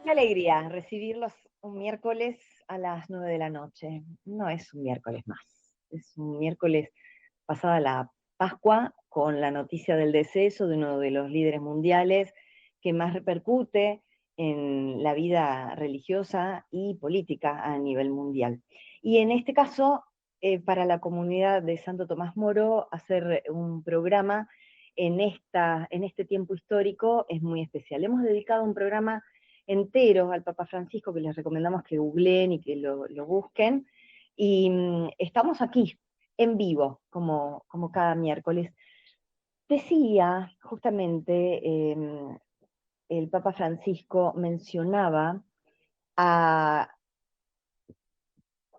Qué alegría recibirlos un miércoles a las 9 de la noche. No es un miércoles más, es un miércoles pasada la Pascua con la noticia del deceso de uno de los líderes mundiales que más repercute en la vida religiosa y política a nivel mundial. Y en este caso, para la comunidad de Santo Tomás Moro, hacer un programa en este tiempo histórico es muy especial. Hemos dedicado un programa entero al Papa Francisco, que les recomendamos que googleen y que lo busquen. Y estamos aquí, en vivo, como cada miércoles. Decía justamente el Papa Francisco, mencionaba a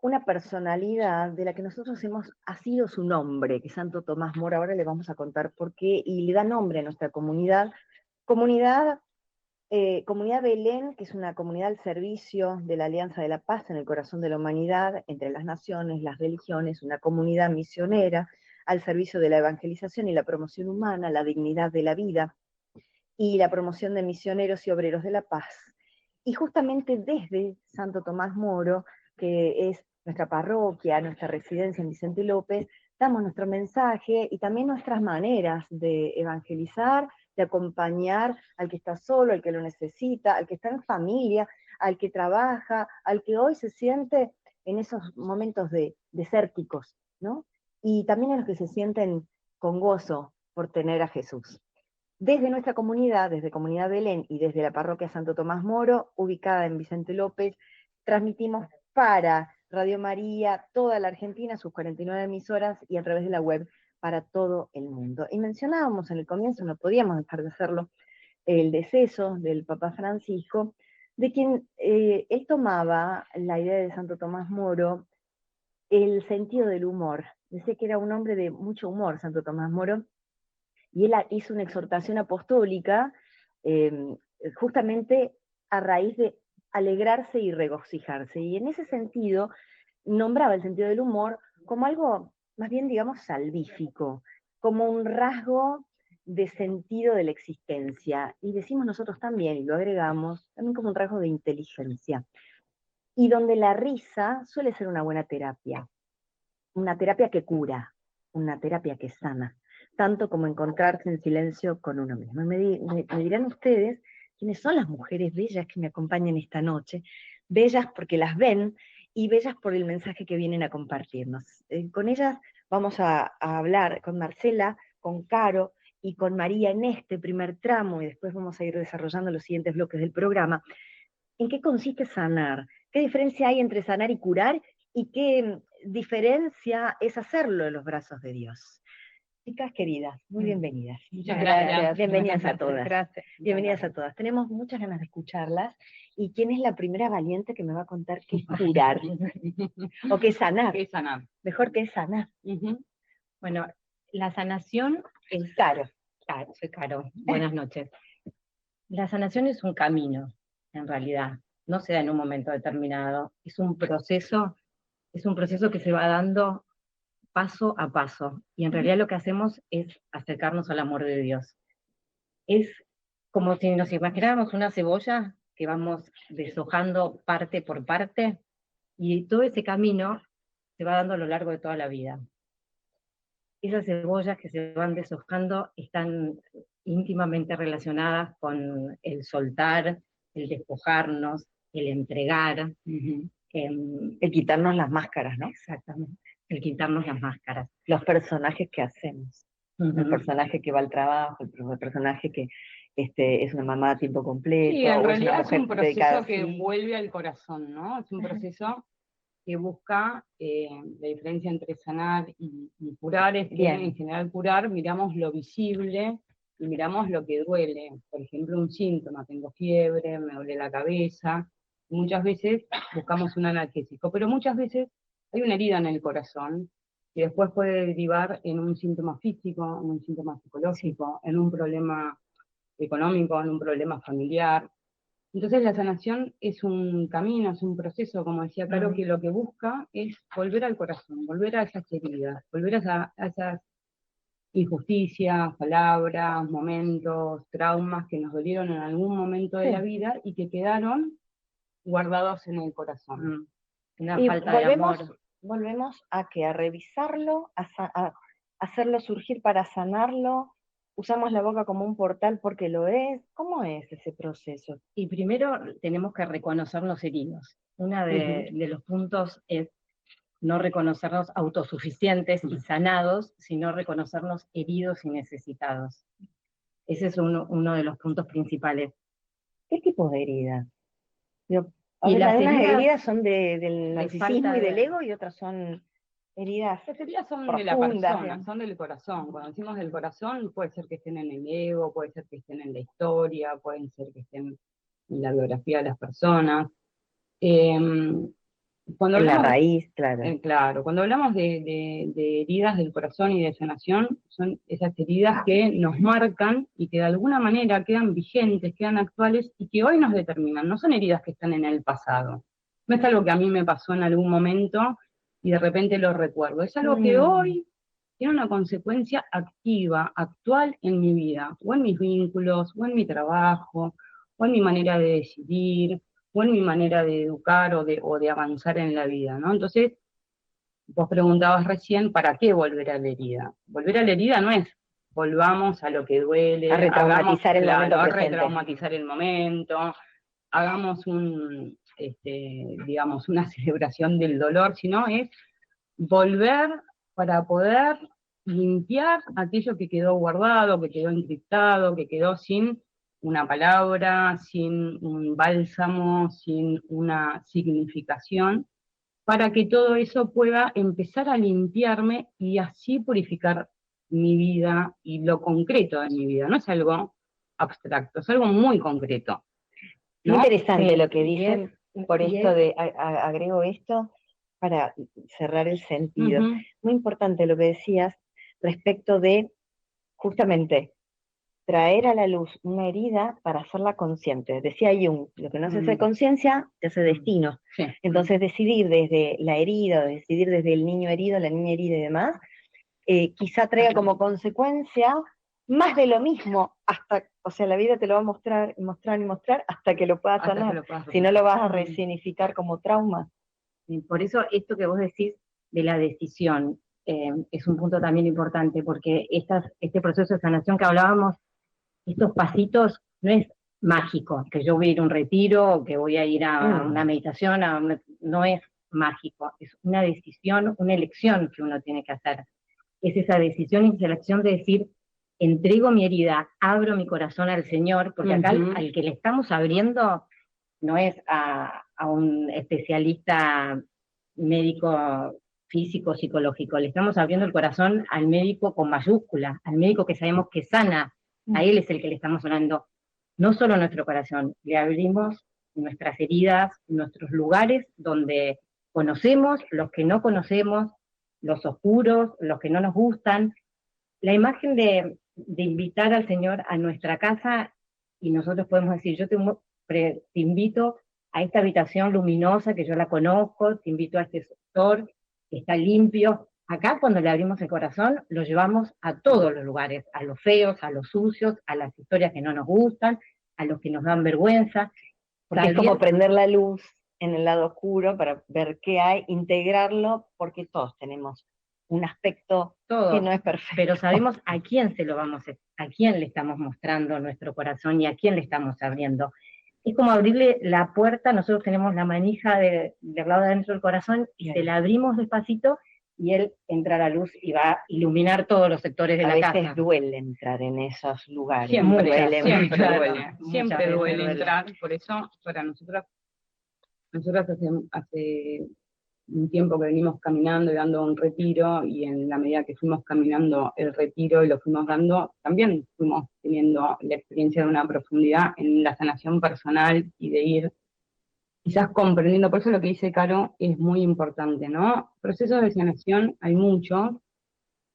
una personalidad de la que nosotros ha sido su nombre, que es Santo Tomás Moro. Ahora le vamos a contar por qué, y le da nombre a nuestra comunidad. Comunidad Comunidad Belén, que es una comunidad al servicio de la Alianza de la Paz en el corazón de la humanidad, entre las naciones, las religiones, una comunidad misionera al servicio de la evangelización y la promoción humana, la dignidad de la vida y la promoción de misioneros y obreros de la paz. Y justamente desde Santo Tomás Moro, que es nuestra parroquia, nuestra residencia en Vicente López, damos nuestro mensaje y también nuestras maneras de evangelizar, de acompañar al que está solo, al que lo necesita, al que está en familia, al que trabaja, al que hoy se siente en esos momentos desérticos, ¿no? Y también a los que se sienten con gozo por tener a Jesús. Desde nuestra comunidad, desde Comunidad Belén y desde la parroquia Santo Tomás Moro, ubicada en Vicente López, transmitimos para Radio María, toda la Argentina, sus 49 emisoras y a través de la web para todo el mundo. Y mencionábamos en el comienzo, no podíamos dejar de hacerlo, el deceso del Papa Francisco, de quien él tomaba la idea de Santo Tomás Moro, el sentido del humor. Decía que era un hombre de mucho humor, Santo Tomás Moro, y él hizo una exhortación apostólica eh, justamente a raíz de alegrarse y regocijarse. Y en ese sentido nombraba el sentido del humor como algo más bien, digamos, salvífico, como un rasgo de sentido de la existencia. Y decimos nosotros también, y lo agregamos, también como un rasgo de inteligencia. Y donde la risa suele ser una terapia que cura, una terapia que sana, tanto como encontrarse en silencio con uno mismo. Y me dirán ustedes quiénes son las mujeres bellas que me acompañan esta noche, bellas porque las ven y bellas por el mensaje que vienen a compartirnos. Con ellas vamos a hablar, con Marcela, con Caro y con María en este primer tramo, y después vamos a ir desarrollando los siguientes bloques del programa. ¿En qué consiste sanar? ¿Qué diferencia hay entre sanar y curar? ¿Y qué diferencia es hacerlo en los brazos de Dios? Chicas queridas, muy bienvenidas. Muchas gracias. Bienvenidas a todas. Gracias. Bienvenidas a todas. Tenemos muchas ganas de escucharlas. ¿Y quién es la primera valiente que me va a contar qué es curar? ¿O qué es sanar? ¿Qué es sanar? Mejor que es sanar. Bueno, la sanación es Caro. Soy Caro. Buenas noches. La sanación es un camino, en realidad. No se da en un momento determinado. Es un proceso que se va dando paso a paso. Y en realidad lo que hacemos es acercarnos al amor de Dios. Es como si nos imagináramos una cebolla que vamos deshojando parte por parte, y todo ese camino se va dando a lo largo de toda la vida. Esas cebollas que se van deshojando están íntimamente relacionadas con el soltar, el despojarnos, el entregar. El quitarnos las máscaras, ¿no? Exactamente, el quitarnos las máscaras. Los personajes que hacemos. El personaje que va al trabajo, el personaje que es una mamá a tiempo completo. Sí, en o realidad es es un proceso que sí. vuelve al corazón, ¿no? Es un proceso que busca, la diferencia entre sanar y curar es que Bien. En general curar miramos lo visible y miramos lo que duele. Por ejemplo, un síntoma, tengo fiebre, me duele la cabeza. Muchas veces buscamos un analgésico, pero muchas veces hay una herida en el corazón y después puede derivar en un síntoma físico, en un síntoma psicológico, en un problema económico, en un problema familiar. Entonces la sanación es un camino, es un proceso, como decía Caro, que lo que busca es volver al corazón, volver a esas heridas, volver a esas injusticias, palabras, momentos, traumas que nos dolieron en algún momento de Sí. la vida y que quedaron guardados en el corazón. Una Y falta de amor. volvemos a que a revisarlo, a hacerlo surgir para sanarlo. Usamos la boca como un portal porque lo es. ¿Cómo es ese proceso? Y primero tenemos que reconocernos heridos. Uno de los puntos es no reconocernos autosuficientes y sanados, sino reconocernos heridos y necesitados. Ese es uno de los puntos principales. ¿Qué tipo de heridas? Y las algunas heridas heridas son del narcisismo y del de- ego, y otras son heridas Las heridas son de la profundas, persona, digamos. son del corazón. Cuando decimos del corazón, puede ser que estén en el ego, puede ser que estén en la historia, pueden ser que estén en la biografía de las personas. Cuando En la hablamos, raíz, claro. claro, cuando hablamos de heridas del corazón y de sanación, son esas heridas que nos marcan y que de alguna manera quedan vigentes, quedan actuales y que hoy nos determinan. No son heridas que están en el pasado. No es algo que a mí me pasó en algún momento y de repente lo recuerdo. Es algo que hoy tiene una consecuencia activa, actual en mi vida, o en mis vínculos, o en mi trabajo, o en mi manera de decidir, o en mi manera de educar o de avanzar en la vida, ¿no? Entonces, vos preguntabas recién, ¿para qué volver a la herida? Volver a la herida no es volvamos a lo que duele, A retraumatizar el momento a presente. retraumatizar el momento, hagamos digamos, una celebración del dolor, sino es volver para poder limpiar aquello que quedó guardado, que quedó encriptado, que quedó sin una palabra, sin un bálsamo, sin una significación, para que todo eso pueda empezar a limpiarme y así purificar mi vida y lo concreto de mi vida. No es algo abstracto, es algo muy concreto, ¿no? Interesante Sí, lo que dicen, por esto de, agrego esto para cerrar el sentido. Muy importante lo que decías respecto de, justamente, traer a la luz una herida para hacerla consciente. Decía Jung, lo que no se hace conciencia, se hace destino. Sí. Entonces, decidir desde la herida, decidir desde el niño herido, la niña herida y demás, quizá traiga como consecuencia más de lo mismo, hasta, o sea, la vida te lo va a mostrar, y mostrar y mostrar hasta que lo puedas sanar. Si no, lo vas a resignificar como trauma. Y por eso esto que vos decís de la decisión es un punto también importante, porque este proceso de sanación que hablábamos, estos pasitos, no es mágico, que yo voy a ir a un retiro, o que voy a ir a una meditación, no es mágico, es una decisión, una elección que uno tiene que hacer. Es esa decisión y selección de decir, entrego mi herida, abro mi corazón al Señor, porque acá al que le estamos abriendo no es a un especialista médico físico, psicológico, le estamos abriendo el corazón al médico con mayúscula, al médico que sabemos que sana, a él es el que le estamos hablando, no solo nuestro corazón, le abrimos nuestras heridas, nuestros lugares donde conocemos, los que no conocemos, los oscuros, los que no nos gustan. La imagen de invitar al Señor a nuestra casa y nosotros podemos decir, yo te invito a esta habitación luminosa que yo la conozco, te invito a este sector que está limpio. Acá cuando le abrimos el corazón lo llevamos a todos los lugares, a los feos, a los sucios, a las historias que no nos gustan, a los que nos dan vergüenza. Porque es como prender la luz en el lado oscuro para ver qué hay, integrarlo, porque todos tenemos un aspecto que no es perfecto. Pero sabemos a quién a quién le estamos mostrando nuestro corazón y a quién le estamos abriendo. Es como abrirle la puerta, nosotros tenemos la manija del lado de adentro del corazón y se la abrimos despacito y él entra a la luz y va a iluminar todos los sectores de la casa. A veces duele entrar en esos lugares. Siempre Siempre duele entrar, por eso para nosotros hace un tiempo que venimos caminando y dando un retiro, y en la medida que fuimos caminando el retiro y lo fuimos dando, también fuimos teniendo la experiencia de una profundidad en la sanación personal y de ir quizás comprendiendo. Por eso lo que dice Caro es muy importante, ¿no? Procesos de sanación hay muchos,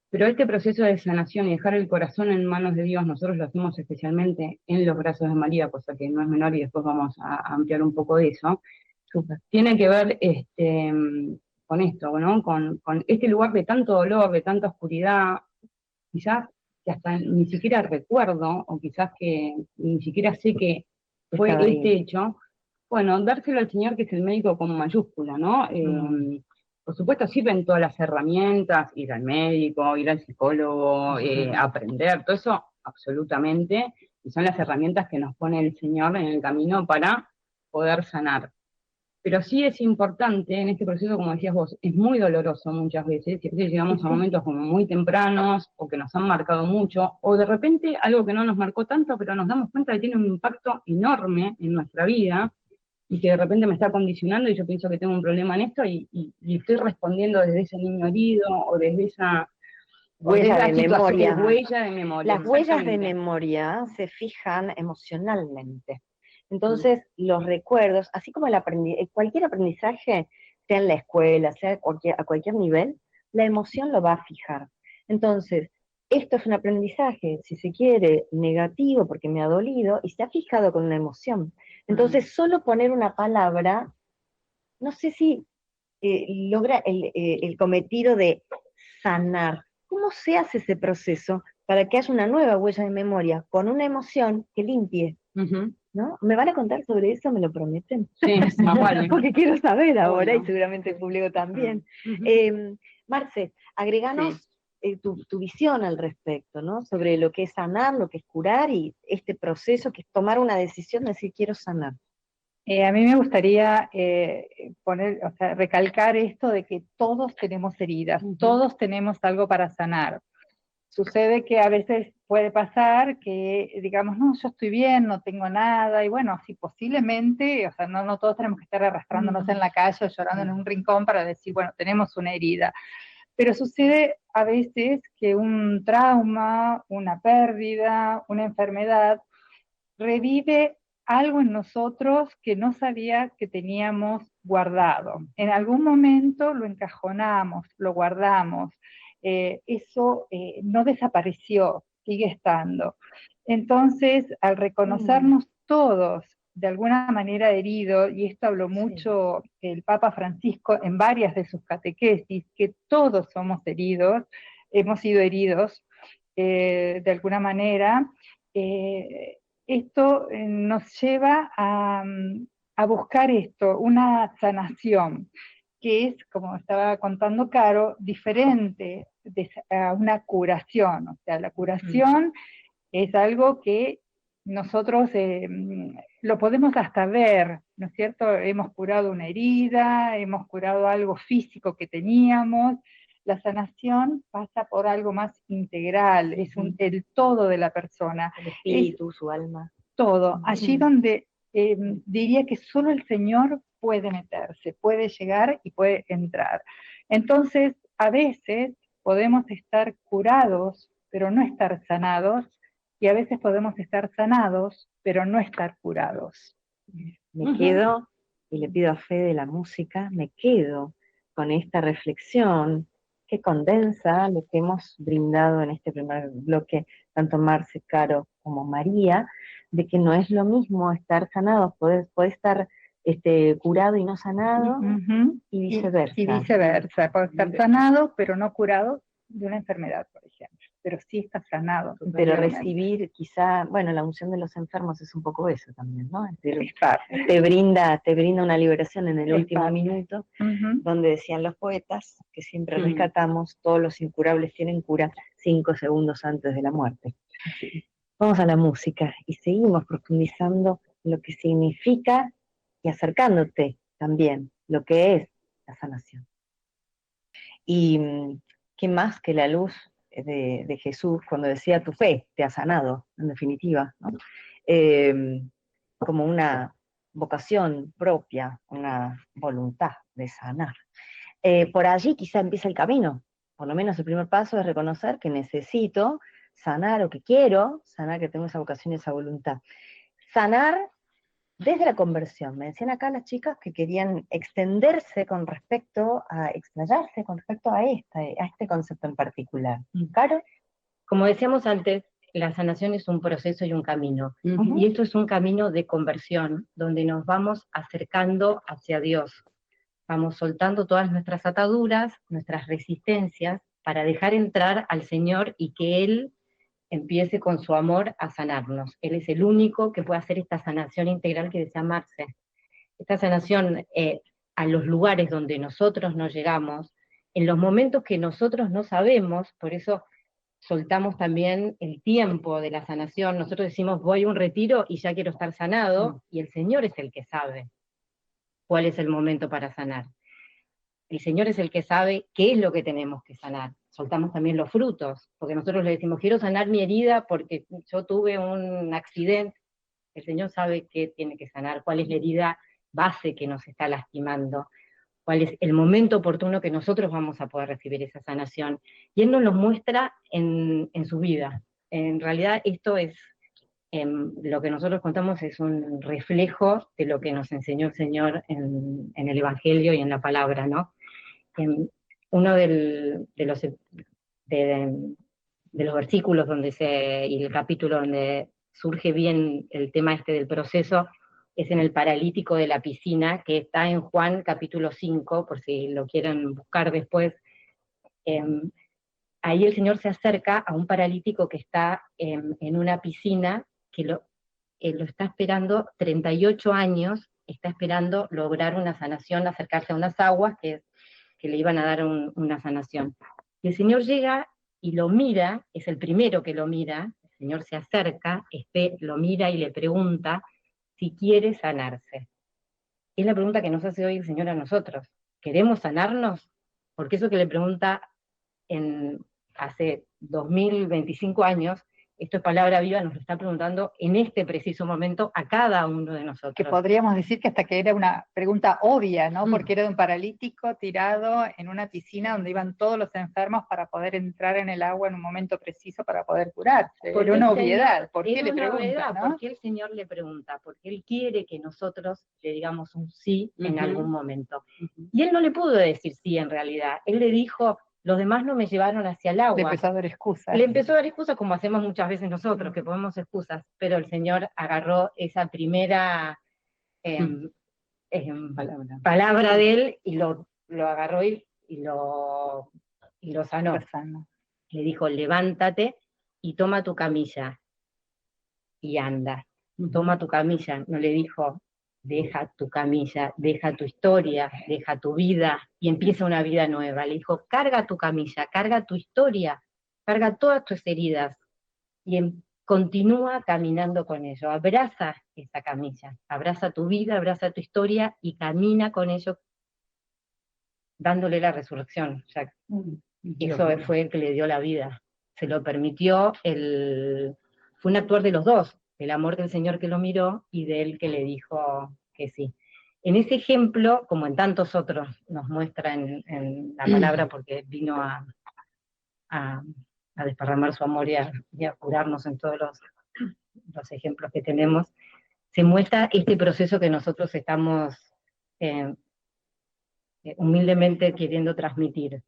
pero este proceso de sanación y dejar el corazón en manos de Dios, nosotros lo hacemos especialmente en los brazos de María, cosa que no es menor, y después vamos a ampliar un poco de eso. Tiene que ver con esto, ¿no? Con este lugar de tanto dolor, de tanta oscuridad, quizás que hasta ni siquiera recuerdo, o quizás que ni siquiera sé que fue Estaba ahí. este hecho, bueno, dárselo al Señor, que es el médico con mayúscula, ¿no? Por supuesto, sirven todas las herramientas, ir al médico, ir al psicólogo, aprender, todo eso, absolutamente, y son las herramientas que nos pone el Señor en el camino para poder sanar. Pero sí es importante en este proceso, como decías vos, es muy doloroso muchas veces, y a veces llegamos a momentos como muy tempranos, o que nos han marcado mucho, o de repente algo que no nos marcó tanto, pero nos damos cuenta que tiene un impacto enorme en nuestra vida, y que de repente me está condicionando y yo pienso que tengo un problema en esto y estoy respondiendo desde ese niño herido o desde esa Huella de memoria. huella de memoria. Las huellas de Exactamente. memoria se fijan emocionalmente. Entonces, los recuerdos, así como cualquier aprendizaje, sea en la escuela, sea a cualquier nivel, la emoción lo va a fijar. Entonces, esto es un aprendizaje, si se quiere, negativo porque me ha dolido y se ha fijado con una emoción. Entonces, solo poner una palabra, no sé si logra el cometido de sanar. ¿Cómo se hace ese proceso para que haya una nueva huella de memoria con una emoción que limpie? ¿No? ¿Me van a contar sobre eso? ¿Me lo prometen? Sí, más vale. Porque quiero saber ahora Obvio. y seguramente el público también. Marce, agreganos tu visión al respecto, ¿no? Sobre lo que es sanar, lo que es curar y este proceso que es tomar una decisión de decir quiero sanar. A mí me gustaría o sea, recalcar esto de que todos tenemos heridas, todos tenemos algo para sanar. Sucede que a veces puede pasar que digamos, no, yo estoy bien, no tengo nada, y bueno, sí, posiblemente, o sea, no todos tenemos que estar arrastrándonos en la calle o llorando en un rincón para decir, bueno, tenemos una herida. Pero sucede a veces que un trauma, una pérdida, una enfermedad, revive algo en nosotros que no sabía que teníamos guardado. En algún momento lo encajonamos, lo guardamos, eso no desapareció, sigue estando. Entonces, al reconocernos todos de alguna manera heridos, y esto habló mucho el Papa Francisco en varias de sus catequesis, que todos somos heridos, hemos sido heridos de alguna manera, esto nos lleva a buscar esto, una sanación, que es, como estaba contando Caro, diferente a una curación. O sea, la curación es algo que nosotros lo podemos hasta ver, ¿no es cierto? Hemos curado una herida, hemos curado algo físico que teníamos. La sanación pasa por algo más integral, es el todo de la persona. El espíritu, su alma. Todo. Allí donde diría que solo el Señor puede meterse, puede llegar y puede entrar. Entonces, a veces podemos estar curados, pero no estar sanados, y a veces podemos estar sanados, pero no estar curados. Me quedo, y le pido a Fede de la música, me quedo con esta reflexión que condensa lo que hemos brindado en este primer bloque, tanto Marce, Caro como María, de que no es lo mismo estar sanados, puede estar curado y no sanado, y viceversa. Y viceversa, puede estar sanado, pero no curado de una enfermedad, por ejemplo. Pero sí está sanado. Pero recibir quizá, bueno, la unción de los enfermos es un poco eso también, ¿no? Es decir, te brinda una liberación en el último minuto, donde decían los poetas, que siempre rescatamos, todos los incurables tienen cura 5 segundos antes de la muerte. Vamos a la música y seguimos profundizando lo que significa y acercándote también lo que es la sanación. Y qué más que la luz de Jesús cuando decía tu fe te ha sanado, en definitiva, ¿no? Como una vocación propia, una voluntad de sanar. Por allí quizá empieza el camino, por lo menos el primer paso es reconocer que necesito sanar o que quiero sanar, que tengo esa vocación y esa voluntad. Sanar desde la conversión. Me decían acá las chicas que querían extenderse con respecto a, explayarse con respecto a este concepto en particular. ¿Caro? Como decíamos antes, la sanación es un proceso y un camino. Y esto es un camino de conversión, donde nos vamos acercando hacia Dios. Vamos soltando todas nuestras ataduras, nuestras resistencias, para dejar entrar al Señor y que Él empiece con su amor a sanarnos. Él es el único que puede hacer esta sanación integral que desea amarse. Esta sanación a los lugares donde nosotros no llegamos, en los momentos que nosotros no sabemos, por eso soltamos también el tiempo de la sanación. Nosotros decimos, voy a un retiro y ya quiero estar sanado, y el Señor es el que sabe cuál es el momento para sanar. El Señor es el que sabe qué es lo que tenemos que sanar. Soltamos también los frutos, porque nosotros le decimos, quiero sanar mi herida porque yo tuve un accidente. El Señor sabe qué tiene que sanar, cuál es la herida base que nos está lastimando, cuál es el momento oportuno que nosotros vamos a poder recibir esa sanación. Y Él nos lo muestra en su vida. En realidad esto es, lo que nosotros contamos es un reflejo de lo que nos enseñó el Señor en el Evangelio y en la palabra, ¿no? Uno de los versículos y el capítulo donde surge bien el tema este del proceso es en el paralítico de la piscina, que está en Juan capítulo 5, por si lo quieren buscar después. Ahí el Señor se acerca a un paralítico que está en una piscina, que lo está esperando 38 años, está esperando lograr una sanación, acercarse a unas aguas que le iban a dar una sanación. Y el Señor llega y lo mira, es el primero que lo mira, el Señor se acerca, lo mira y le pregunta si quiere sanarse. Es la pregunta que nos hace hoy el Señor a nosotros. ¿Queremos sanarnos? Porque eso que le pregunta hace 2025 años, esto es palabra viva, nos lo está preguntando en este preciso momento a cada uno de nosotros. Que podríamos decir que hasta que era una pregunta obvia, ¿no? Porque era de un paralítico tirado en una piscina donde iban todos los enfermos para poder entrar en el agua en un momento preciso para poder curarse. Era una obviedad. ¿Por qué le pregunta, no? ¿Por qué el Señor le pregunta? Porque Él quiere que nosotros le digamos un sí en algún momento. Y Él no le pudo decir sí en realidad. Él le dijo, los demás no me llevaron hacia el agua. Le empezó a dar excusas. Le empezó a dar excusas como hacemos muchas veces nosotros, que ponemos excusas, pero el Señor agarró esa primera palabra de Él y lo agarró y lo sanó. Le dijo, levántate y toma tu camilla y anda. Toma tu camilla. No le dijo, deja tu camilla, deja tu historia, deja tu vida y empieza una vida nueva. Le dijo, carga tu camilla, carga tu historia, carga todas tus heridas y continúa caminando con ello. Abraza esa camilla, abraza tu vida, abraza tu historia y camina con ello dándole la resurrección. O sea, eso fue el que le dio la vida. Se lo permitió, fue un actuar de los dos, el amor del Señor que lo miró y de él que le dijo que sí. En ese ejemplo, como en tantos otros, nos muestra en la palabra, porque vino a desparramar su amor y a curarnos en todos los ejemplos que tenemos, se muestra este proceso que nosotros estamos humildemente queriendo transmitir.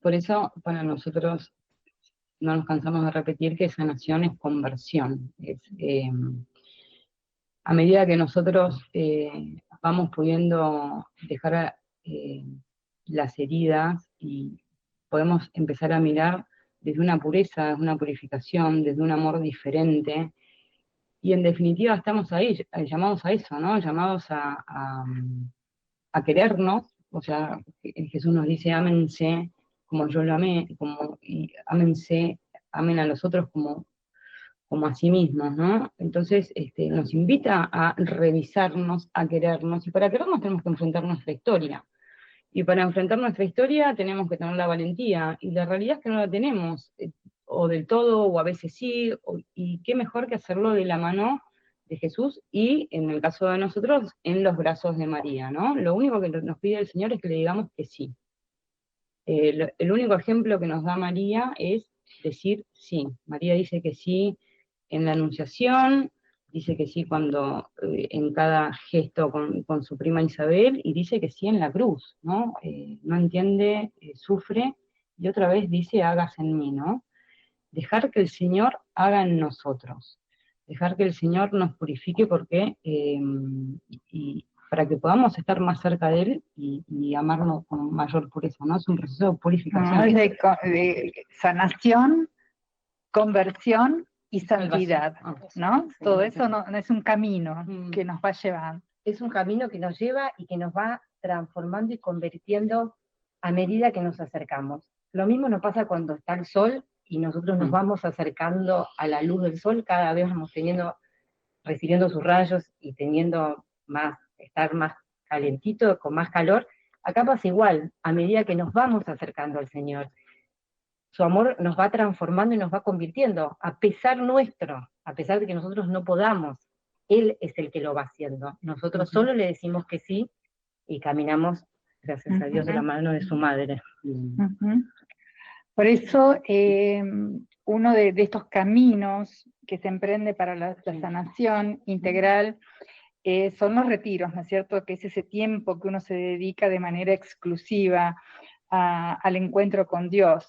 Por eso, para nosotros, no nos cansamos de repetir que sanación es conversión. A medida que nosotros vamos pudiendo dejar las heridas y podemos empezar a mirar desde una pureza, desde una purificación, desde un amor diferente, y en definitiva estamos ahí, llamados a eso, ¿no? Llamados a querernos. O sea, Jesús nos dice, ámense como yo lo amé, y ámense, amen a los otros como a sí mismos, ¿no? Entonces nos invita a revisarnos, a querernos, y para querernos tenemos que enfrentar nuestra historia. Y para enfrentar nuestra historia tenemos que tener la valentía, y la realidad es que no la tenemos, o del todo, o a veces sí, y qué mejor que hacerlo de la mano de Jesús, y en el caso de nosotros, en los brazos de María, ¿no? Lo único que nos pide el Señor es que le digamos que sí. El único ejemplo que nos da María es decir sí. María dice que sí en la Anunciación, dice que sí cuando en cada gesto con su prima Isabel, y dice que sí en la cruz, ¿no? No entiende, sufre, y otra vez dice, hágase en mí, ¿no? Dejar que el Señor haga en nosotros, dejar que el Señor nos purifique, porque y para que podamos estar más cerca de Él y amarlo con mayor pureza, ¿no? Es un proceso de purificación. Es de sanación, conversión y santidad, ¿no? Sí, Todo sí. eso no es un camino que nos va llevando. Es un camino que nos lleva y que nos va transformando y convirtiendo a medida que nos acercamos. Lo mismo nos pasa cuando está el sol y nosotros nos vamos acercando a la luz del sol, cada vez vamos recibiendo sus rayos y estar más calentito, con más calor. Acá pasa igual, a medida que nos vamos acercando al Señor. Su amor nos va transformando y nos va convirtiendo, a pesar nuestro, a pesar de que nosotros no podamos. Él es el que lo va haciendo. Nosotros solo le decimos que sí y caminamos, gracias a Dios, de la mano de su madre. Por eso, uno de estos caminos que se emprende para la sanación integral son los retiros, ¿no es cierto? Que es ese tiempo que uno se dedica de manera exclusiva al encuentro con Dios,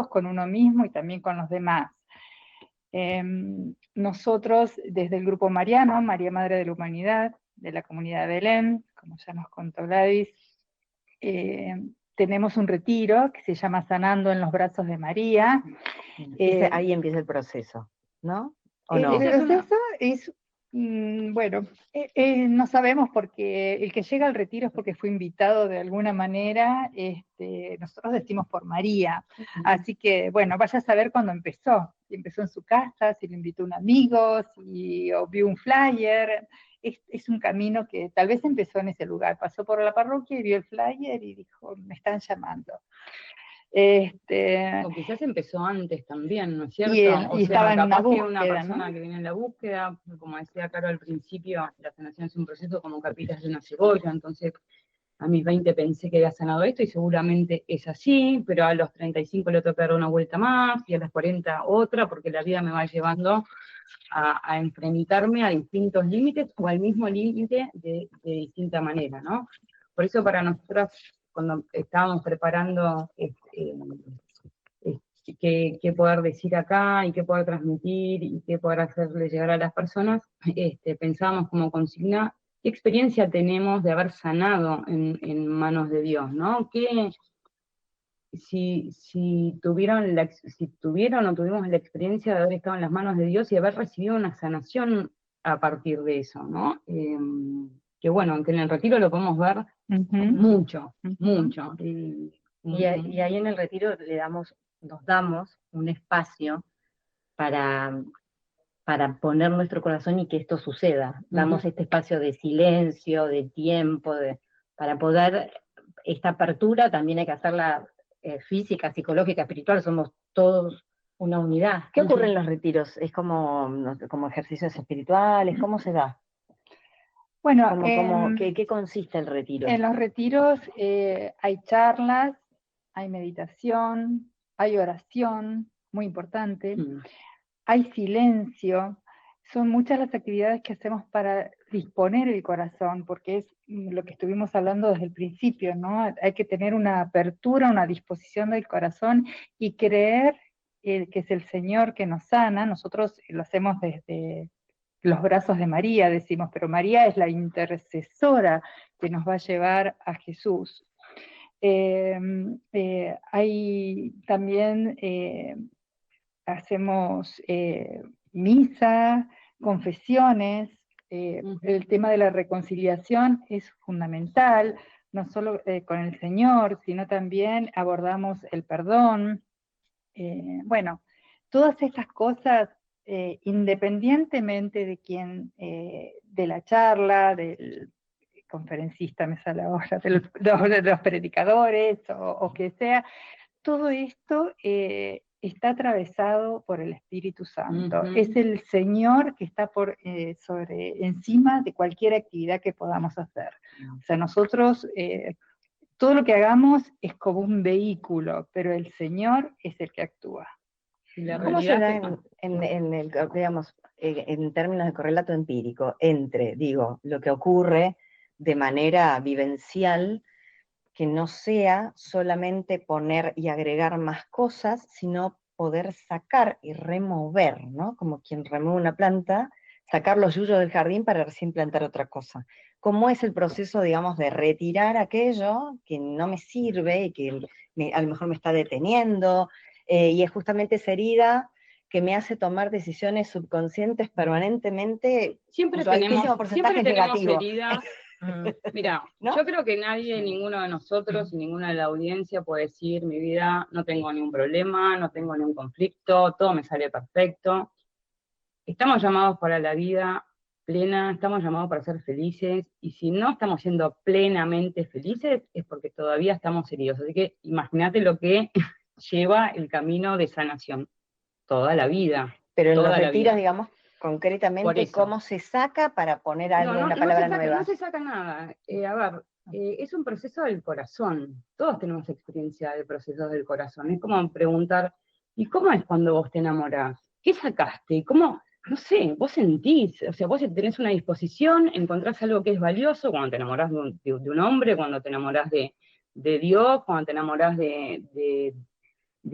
con uno mismo y también con los demás. Nosotros, desde el Grupo Mariano, María Madre de la Humanidad, de la comunidad de Belén, como ya nos contó Gladys, tenemos un retiro que se llama Sanando en los Brazos de María. Ahí empieza el proceso, ¿no? ¿O no? El proceso es, bueno, no sabemos porque el que llega al retiro es porque fue invitado de alguna manera, nosotros decimos por María, así que bueno, vaya a saber cuándo empezó, si empezó en su casa, si lo invitó un amigo, o vio un flyer. Es un camino que tal vez empezó en ese lugar, pasó por la parroquia y vio el flyer y dijo, me están llamando. O quizás empezó antes también, ¿no es cierto? Y estaba en una búsqueda, una persona, ¿no? que viene en la búsqueda, como decía Caro al principio, la sanación es un proceso como capitas de una cebolla, entonces a mis 20 pensé que había sanado esto y seguramente es así, pero a los 35 le toca dar una vuelta más y a los 40 otra, porque la vida me va llevando a enfrentarme a distintos límites o al mismo límite de distinta manera, ¿no? Por eso para nosotras, cuando estábamos preparando qué poder decir acá y qué poder transmitir y qué poder hacerle llegar a las personas, pensábamos como consigna qué experiencia tenemos de haber sanado en manos de Dios, ¿no? Si tuvieron o tuvimos la experiencia de haber estado en las manos de Dios y haber recibido una sanación a partir de eso, ¿no? Que bueno, que en el retiro lo podemos ver mucho. Y ahí en el retiro nos damos un espacio para poner nuestro corazón y que esto suceda. Damos este espacio de silencio, de tiempo, para poder, esta apertura también hay que hacerla física, psicológica, espiritual, somos todos una unidad. ¿Qué ocurre en los retiros? ¿Es como, no sé, como ejercicios espirituales? ¿Cómo se da? Bueno, ¿Qué consiste el retiro? En los retiros hay charlas, hay meditación, hay oración, muy importante, hay silencio. Son muchas las actividades que hacemos para disponer el corazón, porque es lo que estuvimos hablando desde el principio, ¿no? Hay que tener una apertura, una disposición del corazón y creer que es el Señor que nos sana. Nosotros lo hacemos desde los brazos de María, decimos, pero María es la intercesora que nos va a llevar a Jesús. Hay también, hacemos misa, confesiones, el tema de la reconciliación es fundamental, no solo con el Señor, sino también abordamos el perdón. Bueno, todas estas cosas, independientemente de quién, de la charla, del conferencista, me sale ahora, de los predicadores o que sea, todo esto está atravesado por el Espíritu Santo. Es el Señor que está encima de cualquier actividad que podamos hacer. O sea, nosotros, todo lo que hagamos es como un vehículo, pero el Señor es el que actúa. ¿Cómo se da en términos de correlato empírico entre, lo que ocurre de manera vivencial, que no sea solamente poner y agregar más cosas, sino poder sacar y remover, ¿no? Como quien remueve una planta, sacar los yuyos del jardín para recién plantar otra cosa. ¿Cómo es el proceso, digamos, de retirar aquello que no me sirve y que a lo mejor me está deteniendo? Y es justamente esa herida que me hace tomar decisiones subconscientes permanentemente, Siempre cuyo altísimo tenemos porcentaje es negativo. heridas. Mira, ¿No? yo creo que nadie, ninguno de nosotros y ninguna de la audiencia puede decir, mi vida no tengo ningún problema, no tengo ningún conflicto, todo me sale perfecto. Estamos llamados para la vida plena, estamos llamados para ser felices, y si no estamos siendo plenamente felices es porque todavía estamos heridos. Así que imagínate lo que lleva el camino de sanación, toda la vida. Pero en toda los la retiros, vida. digamos, Por concretamente, eso. ¿cómo se saca para poner algo, No una se palabra saca, nueva? no se saca nada. Es un proceso del corazón. Todos tenemos experiencia de procesos del corazón. Es como preguntar, ¿y cómo es cuando vos te enamorás? ¿Qué sacaste? ¿Cómo? No sé, vos sentís, o sea, vos tenés una disposición, encontrás algo que es valioso cuando te enamorás de un hombre, cuando te enamorás de Dios, cuando te enamorás de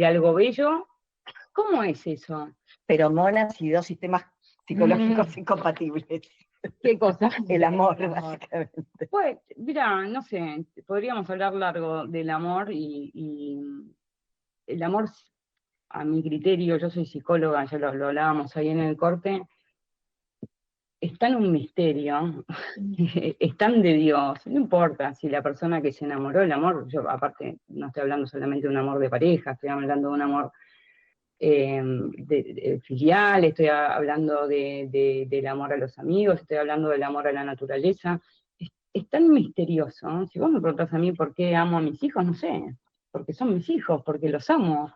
algo bello. ¿Cómo es eso? Feromonas y dos sistemas psicológicos incompatibles. ¿Qué cosa? El amor, básicamente. Pues, mira, no sé, podríamos hablar largo del amor y el amor, a mi criterio, yo soy psicóloga, ya lo hablábamos ahí en el corte, es tan un misterio, es tan de Dios, no importa si la persona que se enamoró, el amor, yo aparte no estoy hablando solamente de un amor de pareja, estoy hablando de un amor filial, estoy hablando del amor a los amigos, estoy hablando del amor a la naturaleza. Es tan misterioso, ¿no? Si vos me preguntás a mí por qué amo a mis hijos, no sé, porque son mis hijos, porque los amo.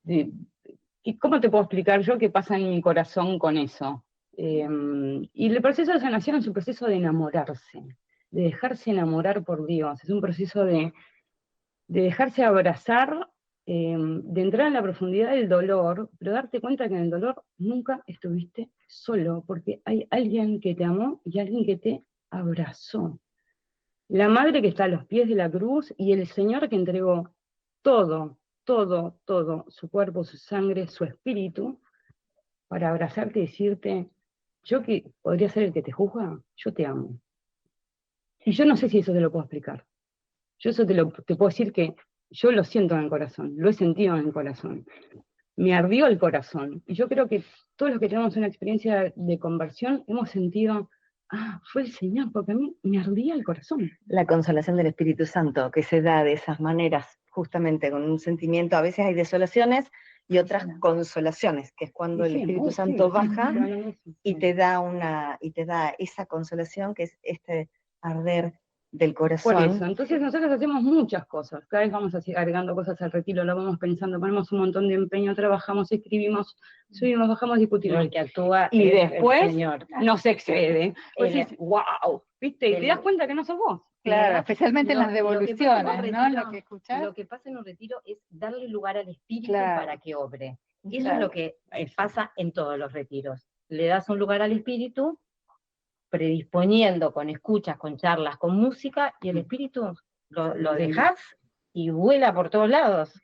¿Y cómo te puedo explicar yo qué pasa en mi corazón con eso? Y el proceso de sanación es un proceso de enamorarse, de dejarse enamorar por Dios, es un proceso de dejarse abrazar, de entrar en la profundidad del dolor, pero darte cuenta que en el dolor nunca estuviste solo, porque hay alguien que te amó y alguien que te abrazó. La madre que está a los pies de la cruz y el Señor que entregó todo, todo, todo, su cuerpo, su sangre, su espíritu, para abrazarte y decirte, yo que podría ser el que te juzga, yo te amo. Y yo no sé si eso te lo puedo explicar. Yo eso te puedo decir que yo lo siento en el corazón, lo he sentido en el corazón. Me ardió el corazón. Y yo creo que todos los que tenemos una experiencia de conversión hemos sentido, fue el Señor, porque a mí me ardía el corazón. La consolación del Espíritu Santo, que se da de esas maneras, justamente con un sentimiento, a veces hay desolaciones y otras consolaciones, que es cuando el Espíritu Santo baja y te da esa consolación que es este arder del corazón. Por eso, entonces nosotros hacemos muchas cosas, cada vez vamos agregando cosas al retiro, lo vamos pensando, ponemos un montón de empeño, trabajamos, escribimos, subimos, bajamos, discutimos. El que actúa y es después el Señor. nos excede. Pues dices, wow, ¿viste? Y te das cuenta que no sos vos. Claro, especialmente en las devoluciones, ¿no? Lo que escuchás. Lo que pasa en un retiro es darle lugar al espíritu para que obre. Y eso es lo que pasa en todos los retiros. Le das un lugar al espíritu, predisponiendo con escuchas, con charlas, con música, y el espíritu lo dejas y vuela por todos lados,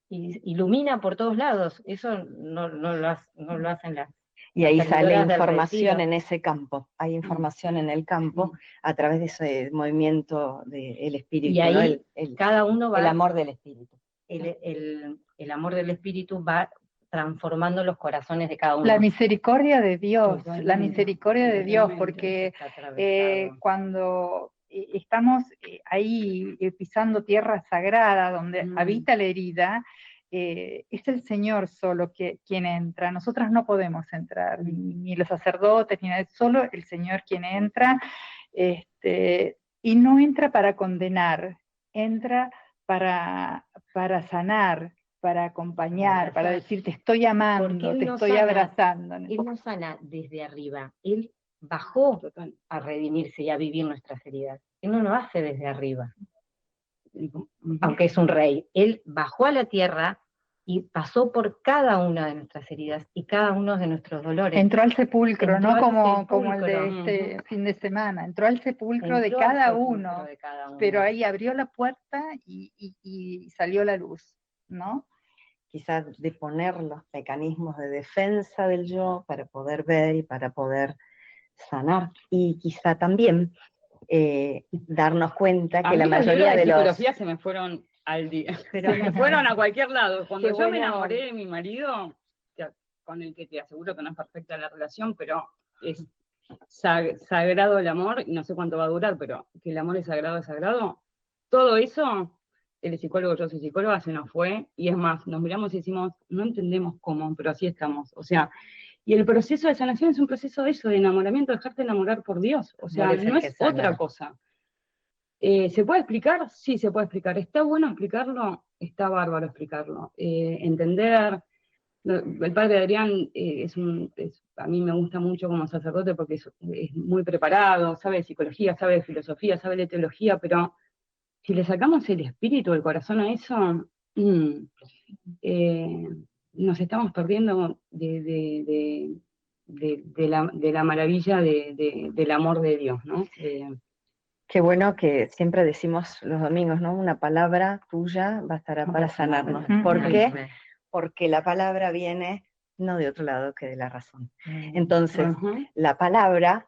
y ilumina por todos lados. Eso no lo hacen las... Y ahí sale información en ese campo, hay información en el campo a través de ese movimiento del espíritu. Y ahí ¿no? cada uno va... El amor del espíritu. El amor del espíritu va transformando los corazones de cada uno. La misericordia de Dios, la misericordia de Dios, porque cuando estamos ahí pisando tierra sagrada, donde habita la herida, es el Señor solo quien entra. Nosotras no podemos entrar, ni los sacerdotes, ni nadie, solo el Señor quien entra, y no entra para condenar, entra para sanar, para acompañar, para decir te estoy amando, te estoy abrazando. Él no sana desde arriba, Él bajó a redimirse y a vivir nuestras heridas. Él no lo hace desde arriba, aunque es un rey. Él bajó a la tierra y pasó por cada una de nuestras heridas y cada uno de nuestros dolores. Entró al sepulcro, no como el de este fin de semana, entró al sepulcro de cada uno, pero ahí abrió la puerta y salió la luz, ¿no? Quizás de poner los mecanismos de defensa del yo para poder ver y para poder sanar. Y quizá también darnos cuenta A que la mí los libros mayoría de de los... psicología se me fueron al día, Pero- se me fueron a cualquier lado. Cuando Qué yo me bueno. enamoré de mi marido, con el que te aseguro que no es perfecta la relación, pero es sagrado el amor, y no sé cuánto va a durar, pero que el amor es sagrado, todo eso, él es psicólogo, yo soy psicóloga, se nos fue, y es más, nos miramos y decimos, no entendemos cómo, pero así estamos. O sea, y el proceso de sanación es un proceso de eso, de enamoramiento, dejarte enamorar por Dios. O sea, Amor es el no que es sana. otra cosa. ¿Se puede explicar? Sí, se puede explicar. ¿Está bueno explicarlo? Está bárbaro explicarlo. Entender. El padre Adrián a mí me gusta mucho como sacerdote porque es muy preparado, sabe de psicología, sabe de filosofía, sabe de teología, pero si le sacamos el espíritu, el corazón a eso, eh, nos estamos perdiendo de la maravilla del amor de Dios, ¿no? Qué bueno que siempre decimos los domingos, ¿no? Una palabra tuya bastará para sanarnos. ¿Por qué? Porque la palabra viene no de otro lado que de la razón. Entonces, la palabra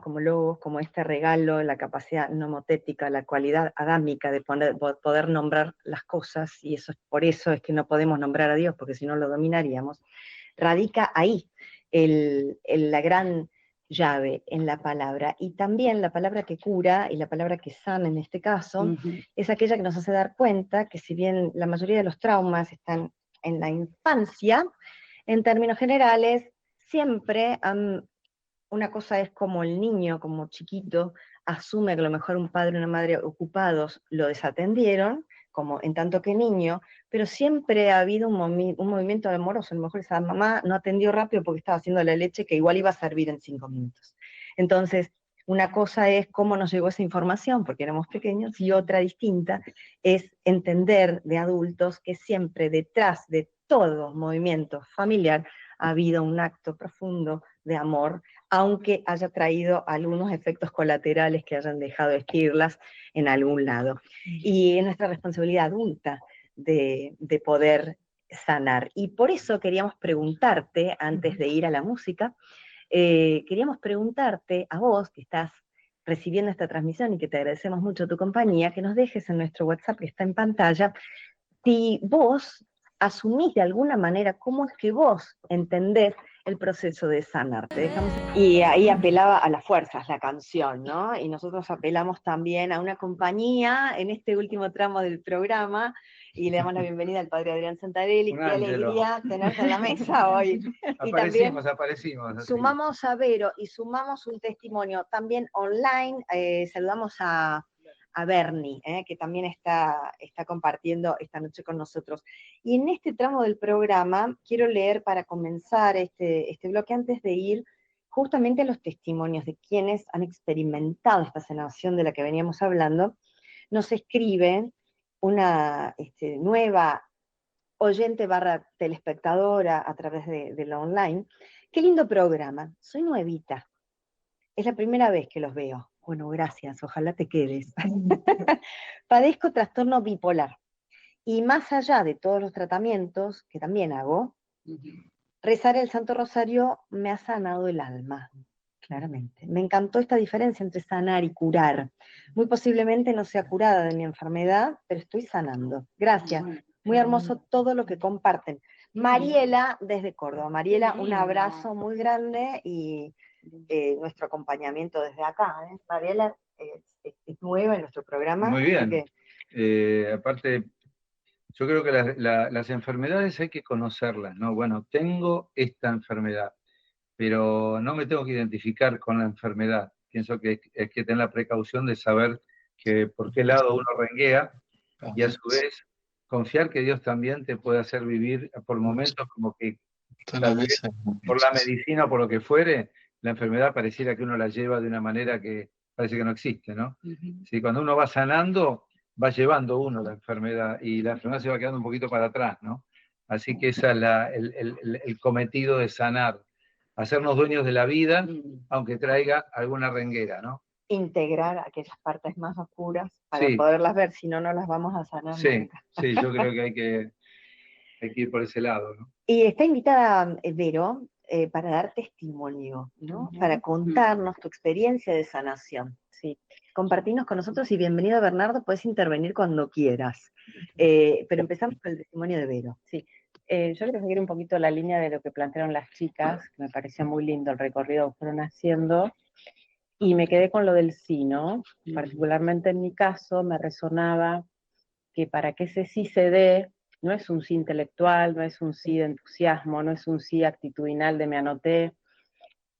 como logos, como este regalo, la capacidad nomotética, la cualidad adámica de poder nombrar las cosas, y por eso es que no podemos nombrar a Dios, porque si no lo dominaríamos, radica ahí la gran llave en la palabra. Y también la palabra que cura y la palabra que sana en este caso, es aquella que nos hace dar cuenta que si bien la mayoría de los traumas están en la infancia, en términos generales, siempre una cosa es como el niño, como chiquito, asume que a lo mejor un padre y una madre ocupados lo desatendieron, como en tanto que niño, pero siempre ha habido un movimiento amoroso. A lo mejor esa mamá no atendió rápido porque estaba haciendo la leche que igual iba a servir en 5 minutos. Entonces, una cosa es cómo nos llegó esa información, porque éramos pequeños, y otra distinta es entender de adultos que siempre detrás de todo movimiento familiar ha habido un acto profundo de amor, aunque haya traído algunos efectos colaterales que hayan dejado estirlas en algún lado. Y es nuestra responsabilidad adulta de poder sanar. Y por eso queríamos preguntarte, antes de ir a la música, queríamos preguntarte a vos, que estás recibiendo esta transmisión y que te agradecemos mucho tu compañía, que nos dejes en nuestro WhatsApp que está en pantalla, si vos asumís de alguna manera cómo es que vos entendés el proceso de sanarte. Y ahí apelaba a las fuerzas la canción, ¿no? Y nosotros apelamos también a una compañía en este último tramo del programa, y le damos la bienvenida al padre Adrián Santarelli. Qué alegría tenerte en la mesa hoy. Y también aparecimos. Sumamos a Vero y sumamos un testimonio también online. Saludamos a Bernie, que también está compartiendo esta noche con nosotros. Y en este tramo del programa quiero leer para comenzar este bloque, antes de ir justamente a los testimonios de quienes han experimentado esta sanación de la que veníamos hablando. Nos escribe una nueva oyente / telespectadora a través de lo online. Qué lindo programa, soy nuevita, es la primera vez que los veo. Bueno, gracias, ojalá te quedes. Padezco trastorno bipolar, y más allá de todos los tratamientos, que también hago, rezar el Santo Rosario me ha sanado el alma, claramente. Me encantó esta diferencia entre sanar y curar. Muy posiblemente no sea curada de mi enfermedad, pero estoy sanando. Gracias. Muy hermoso todo lo que comparten. Mariela, desde Córdoba. Mariela, un abrazo muy grande y nuestro acompañamiento desde acá. Mariela es nueva en nuestro programa. Muy bien. Aparte, yo creo que las enfermedades hay que conocerlas, ¿no? Bueno, tengo esta enfermedad, pero no me tengo que identificar con la enfermedad. Pienso que es que tener la precaución de saber que por qué lado uno renguea, y a su vez confiar que Dios también te puede hacer vivir por momentos como que tal vez por la medicina o por lo que fuere, la enfermedad pareciera que uno la lleva de una manera que parece que no existe, ¿no? Sí, cuando uno va sanando, va llevando uno la enfermedad, y la enfermedad se va quedando un poquito para atrás, ¿no? Así que ese es el cometido de sanar, hacernos dueños de la vida, aunque traiga alguna renguera, ¿no? Integrar aquellas partes más oscuras para poderlas ver, si no, no las vamos a sanar nunca. Sí, yo creo que hay que ir por ese lado, ¿no? Y está invitada Vero, para dar testimonio, ¿no? Para contarnos tu experiencia de sanación. Sí. Compartirnos con nosotros y bienvenido, Bernardo, puedes intervenir cuando quieras. Pero empezamos con el testimonio de Vero. Sí. Yo quiero seguir un poquito la línea de lo que plantearon las chicas, que me pareció muy lindo el recorrido que fueron haciendo, y me quedé con lo del sí, ¿no? Particularmente en mi caso me resonaba que para que ese sí se dé, no es un sí intelectual, no es un sí de entusiasmo, no es un sí actitudinal de me anoté,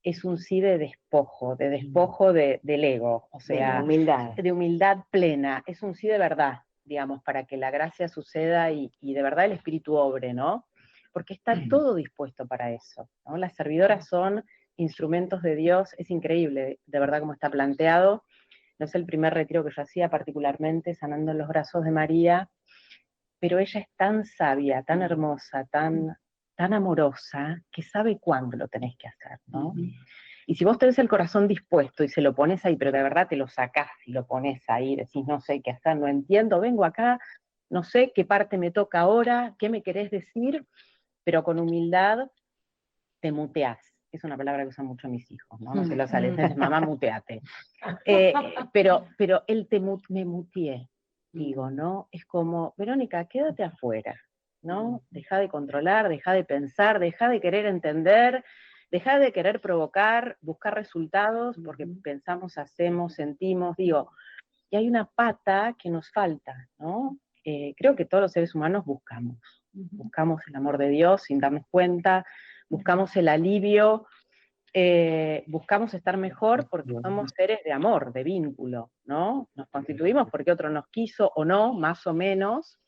es un sí de despojo del ego, o sea, de humildad plena, es un sí de verdad, digamos, para que la gracia suceda y de verdad el espíritu obre, ¿no? Porque está todo dispuesto para eso, ¿no? Las servidoras son instrumentos de Dios, es increíble, de verdad, como está planteado. No es el primer retiro que yo hacía, particularmente sanando en los brazos de María, pero ella es tan sabia, tan hermosa, tan amorosa, que sabe cuándo lo tenés que hacer, ¿no? Y si vos tenés el corazón dispuesto y se lo pones ahí, pero de verdad te lo sacás y lo pones ahí, decís, no sé qué hacer, no entiendo, vengo acá, no sé qué parte me toca ahora, qué me querés decir, pero con humildad te muteás. Es una palabra que usan mucho mis hijos, ¿no? No se lo sale, es mamá, muteate. Pero el me muteé, digo, ¿no? Es como, Verónica, quédate afuera, ¿no? Deja de controlar, deja de pensar, deja de querer entender, deja de querer provocar, buscar resultados, porque pensamos, hacemos, sentimos, digo, y hay una pata que nos falta, ¿no? Creo que todos los seres humanos buscamos el amor de Dios sin darnos cuenta, buscamos el alivio, buscamos estar mejor porque somos seres de amor, de vínculo, ¿no? Nos constituimos porque otro nos quiso o no, más o menos,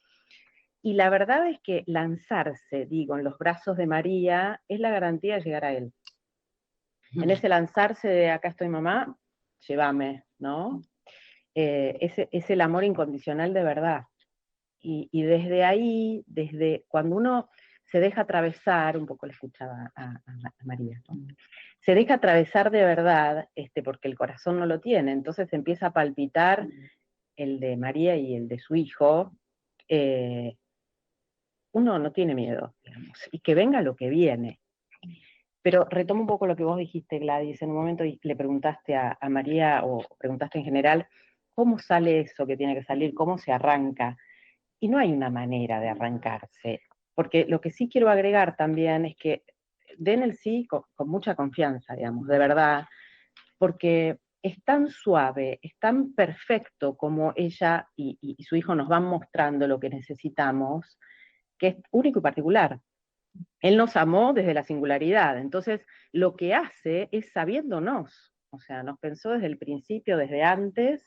y la verdad es que lanzarse, digo, en los brazos de María es la garantía de llegar a Él. En ese lanzarse de acá estoy mamá, llévame, ¿no? Es el amor incondicional de verdad. Y desde ahí, desde cuando uno se deja atravesar, un poco le escuchaba a María, ¿no? Se deja atravesar de verdad, porque el corazón no lo tiene, entonces empieza a palpitar el de María y el de su hijo, uno no tiene miedo, digamos, y que venga lo que viene. Pero retomo un poco lo que vos dijiste, Gladys, en un momento y le preguntaste a María, o preguntaste en general, ¿cómo sale eso que tiene que salir? ¿Cómo se arranca? Y no hay una manera de arrancarse, porque lo que sí quiero agregar también es que den el sí con mucha confianza, digamos, de verdad, porque es tan suave, es tan perfecto como ella y su hijo nos van mostrando lo que necesitamos, que es único y particular. Él nos amó desde la singularidad, entonces lo que hace es sabiéndonos, o sea, nos pensó desde el principio, desde antes,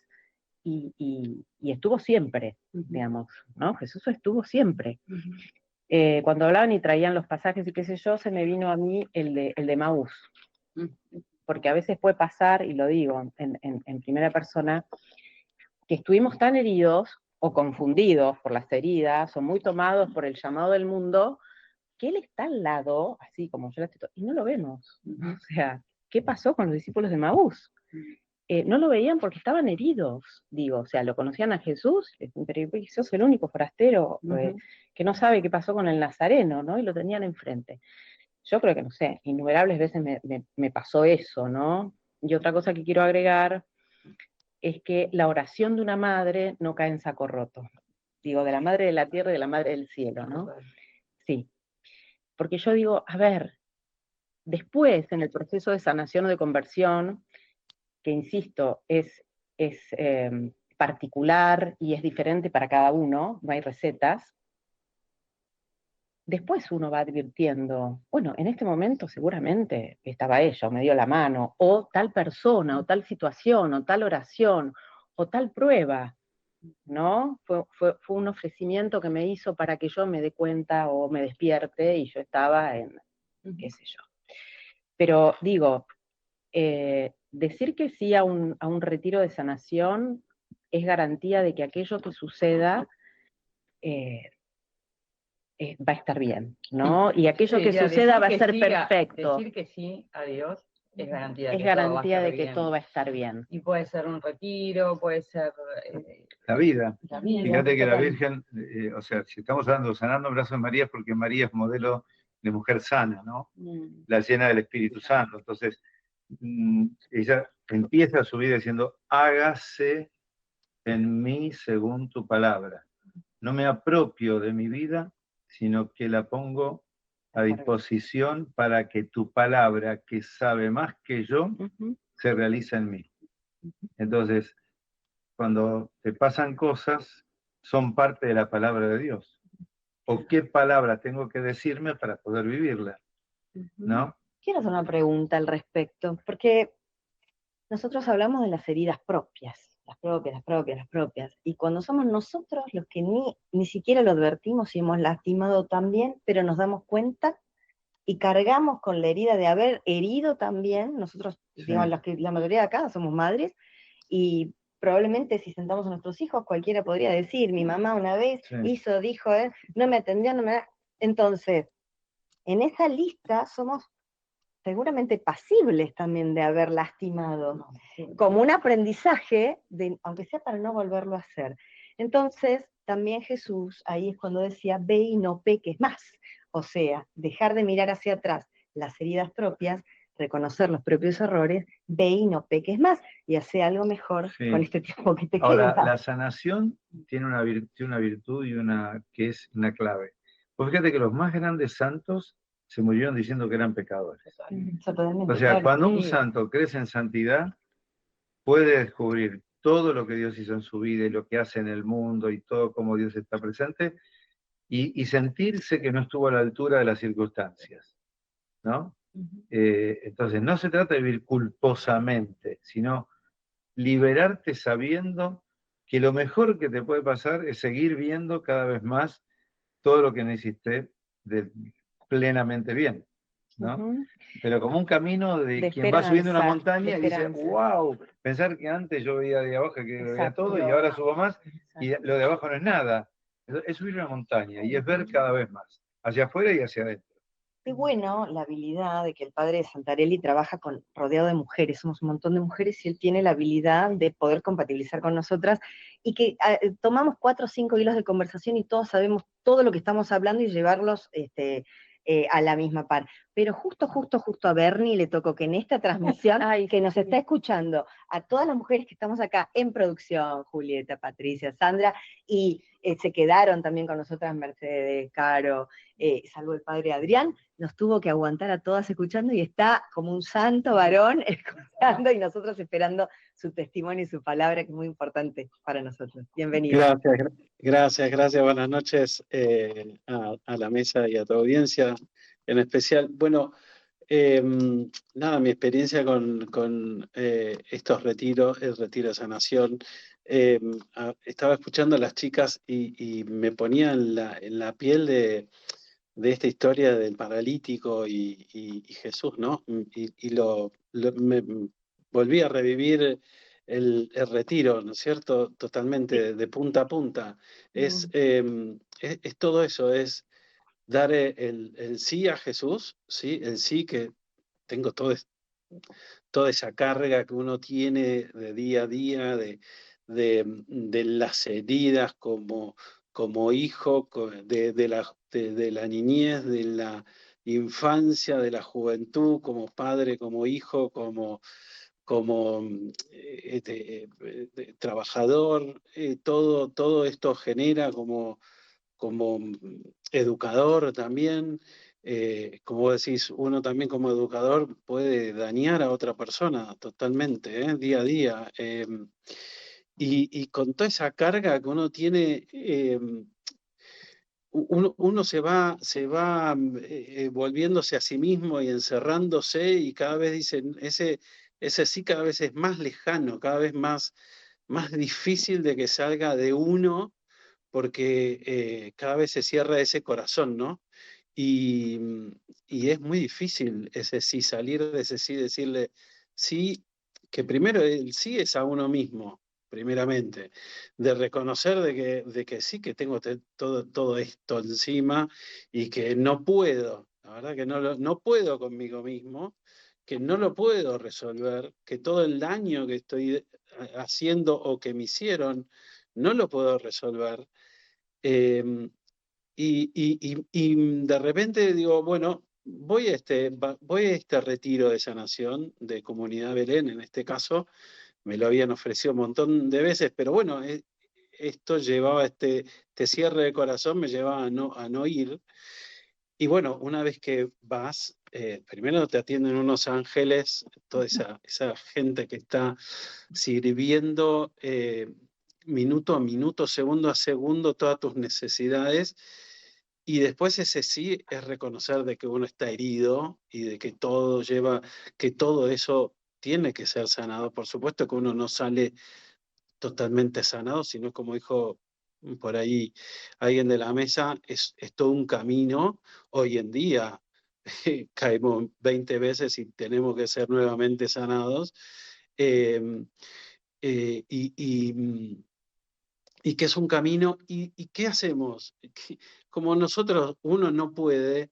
y estuvo siempre, digamos, ¿no? Jesús estuvo siempre. Cuando hablaban y traían los pasajes y qué sé yo, se me vino a mí el de Maús, porque a veces puede pasar, y lo digo en primera persona, que estuvimos tan heridos o confundidos por las heridas o muy tomados por el llamado del mundo, que Él está al lado, así como yo la estoy, y no lo vemos. O sea, ¿qué pasó con los discípulos de Maús? No lo veían porque estaban heridos, digo, o sea, lo conocían a Jesús, pero sos el único forastero que no sabe qué pasó con el Nazareno, ¿no? Y lo tenían enfrente. Yo creo que, no sé, innumerables veces me pasó eso, ¿no? Y otra cosa que quiero agregar es que la oración de una madre no cae en saco roto. Digo, de la madre de la tierra y de la madre del cielo, ¿no? Sí. Porque yo digo, a ver, después, en el proceso de sanación o de conversión, que insisto, es particular y es diferente para cada uno, no hay recetas, después uno va advirtiendo, bueno, en este momento seguramente estaba ella, o me dio la mano, o tal persona, o tal situación, o tal oración, o tal prueba, ¿no? Fue un ofrecimiento que me hizo para que yo me dé cuenta o me despierte y yo estaba en, qué sé yo. Pero digo, decir que sí a un retiro de sanación es garantía de que aquello que suceda va a estar bien, ¿no? Y aquello que suceda va a ser perfecto. Decir que sí a Dios es garantía de que todo va a estar bien. Y puede ser un retiro, puede ser... La vida. Fíjate que la Virgen, o sea, si estamos hablando de sanando en brazos de María, es porque María es modelo de mujer sana, ¿no? La llena del Espíritu Santo. Entonces, ella empieza su vida diciendo, hágase en mí según tu palabra. No me apropio de mi vida, sino que la pongo a disposición para que tu palabra, que sabe más que yo, se realice en mí. Entonces, cuando te pasan cosas, son parte de la palabra de Dios. ¿O qué palabra tengo que decirme para poder vivirla? ¿No? Quiero hacer una pregunta al respecto, porque nosotros hablamos de las heridas propias, las propias, y cuando somos nosotros los que ni siquiera lo advertimos si hemos lastimado también, pero nos damos cuenta y cargamos con la herida de haber herido también, nosotros, digamos, la mayoría de acá somos madres, y probablemente si sentamos a nuestros hijos, cualquiera podría decir, mi mamá una vez hizo, dijo, no me atendió, Entonces, en esa lista somos seguramente pasibles también de haber lastimado, como un aprendizaje, aunque sea para no volverlo a hacer. Entonces, también Jesús, ahí es cuando decía, ve y no peques más. O sea, dejar de mirar hacia atrás las heridas propias, reconocer los propios errores, ve y no peques más, y hace algo mejor con este tiempo que te Ahora, queda. la sanación tiene una virtud y que es una clave. Pues fíjate que los más grandes santos se murieron diciendo que eran pecadores. O sea, cuando un santo crece en santidad, puede descubrir todo lo que Dios hizo en su vida y lo que hace en el mundo y todo cómo Dios está presente y sentirse que no estuvo a la altura de las circunstancias, ¿no? Entonces, no se trata de vivir culposamente, sino liberarte sabiendo que lo mejor que te puede pasar es seguir viendo cada vez más todo lo que no hiciste plenamente bien, ¿no? Pero como un camino de quien va subiendo una montaña y dice, wow, pensar que antes yo veía de abajo que veía todo y ahora subo más y lo de abajo no es nada. Es subir una montaña y es ver cada vez más, hacia afuera y hacia adentro. Qué bueno la habilidad de que el padre de Santarelli trabaja rodeado de mujeres, somos un montón de mujeres y él tiene la habilidad de poder compatibilizar con nosotras y que tomamos 4 o 5 hilos de conversación y todos sabemos todo lo que estamos hablando y llevarlos a la misma par. Pero justo a Bernie le tocó que en esta transmisión, que nos está escuchando, a todas las mujeres que estamos acá en producción, Julieta, Patricia, Sandra, y se quedaron también con nosotras Mercedes, Caro, salvo el padre Adrián, nos tuvo que aguantar a todas escuchando y está como un santo varón escuchando y nosotros esperando su testimonio y su palabra, que es muy importante para nosotros. Bienvenido. Gracias. Buenas noches a la mesa y a tu audiencia en especial. Bueno, nada, mi experiencia con estos retiros, el retiro de sanación, estaba escuchando a las chicas y me ponía en la piel de esta historia del paralítico y Jesús, ¿no? Y me volví a revivir el retiro, ¿no es cierto? Totalmente de punta a punta. Es todo eso, es dar el sí a Jesús, ¿sí? El sí que tengo toda esa carga que uno tiene de día a día, de las heridas como hijo, de la niñez, de la infancia, de la juventud, como padre, como hijo, como trabajador, todo esto genera como educador también. Como vos decís, uno también como educador puede dañar a otra persona totalmente, día a día. Y con toda esa carga que uno tiene, uno se va volviéndose a sí mismo y encerrándose y cada vez dicen, ese sí cada vez es más lejano, cada vez más difícil de que salga de uno, porque cada vez se cierra ese corazón, ¿no? Y es muy difícil ese sí, salir de ese sí, decirle sí, que primero el sí es a uno mismo, primeramente, de reconocer de que sí, que tengo todo esto encima y que no puedo, la verdad que no puedo conmigo mismo, que no lo puedo resolver, que todo el daño que estoy haciendo o que me hicieron, no lo puedo resolver. y de repente digo, bueno, voy a este retiro de sanación de Comunidad Belén, en este caso, me lo habían ofrecido un montón de veces, pero bueno, esto llevaba este cierre de corazón, me llevaba a no ir. Y bueno, una vez que vas, primero te atienden unos ángeles, toda esa gente que está sirviendo minuto a minuto, segundo a segundo, todas tus necesidades. Y después ese sí es reconocer de que uno está herido y de que que todo eso tiene que ser sanado. Por supuesto que uno no sale totalmente sanado, sino como dijo por ahí alguien de la mesa, es todo un camino. Hoy en día caemos 20 veces y tenemos que ser nuevamente sanados. Eh, eh, y, y, y que es un camino, y ¿qué hacemos? Como nosotros, uno no puede,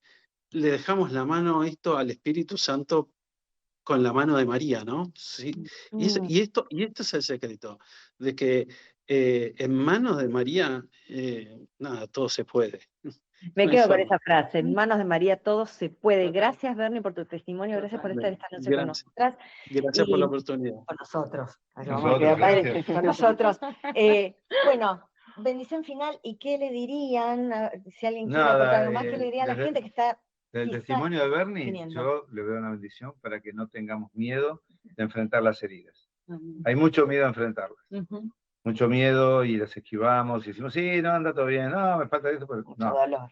le dejamos la mano esto al Espíritu Santo con la mano de María, ¿no? Sí. Y esto es el secreto, de que en manos de María, nada, todo se puede. Me No hay quedo con forma. esa frase, en manos de María todo se puede. Gracias, Bernie, por tu testimonio, gracias por estar esta noche con Gracias. nosotras. Gracias por la Y oportunidad. con nosotros, Nosotros, gracias. con nosotros. Bueno, bendición final, ¿y qué le dirían, si alguien quiere aportar Nada, algo más, qué le diría a la gente que está del quizá testimonio de Bernie, viniendo? yo le veo una bendición para que no tengamos miedo de enfrentar las heridas. Hay mucho miedo a enfrentarlas. Mucho miedo y las esquivamos y decimos, sí, no, anda todo bien, no, me falta esto, pero Mucho no. dolor.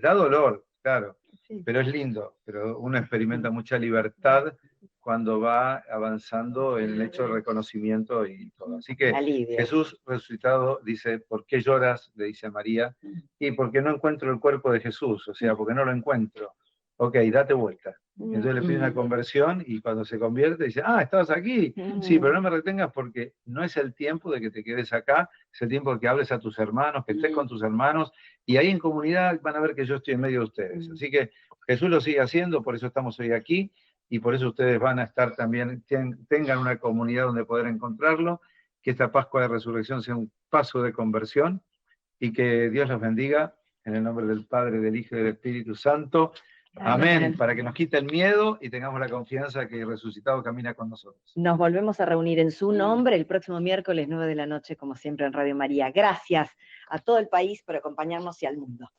Da dolor, claro, Sí. pero es lindo, pero uno experimenta mucha libertad cuando va avanzando en el hecho de reconocimiento y todo. Así que Alivio. Jesús resucitado dice, ¿por qué lloras? Le dice a María, y porque no encuentro el cuerpo de Jesús, o sea, porque no lo encuentro. Ok, date vuelta. Entonces le pide una conversión y cuando se convierte dice, ah, ¿estabas aquí? Sí, pero no me retengas porque no es el tiempo de que te quedes acá, es el tiempo de que hables a tus hermanos, que estés con tus hermanos, y ahí en comunidad van a ver que yo estoy en medio de ustedes. Así que Jesús lo sigue haciendo, por eso estamos hoy aquí, y por eso ustedes van a estar también, tengan una comunidad donde poder encontrarlo, que esta Pascua de Resurrección sea un paso de conversión, y que Dios los bendiga, en el nombre del Padre, del Hijo y del Espíritu Santo. Amén. Para que nos quite el miedo y tengamos la confianza que el resucitado camina con nosotros. Nos volvemos a reunir en su nombre el próximo miércoles 9 de la noche, como siempre en Radio María. Gracias a todo el país por acompañarnos y al mundo.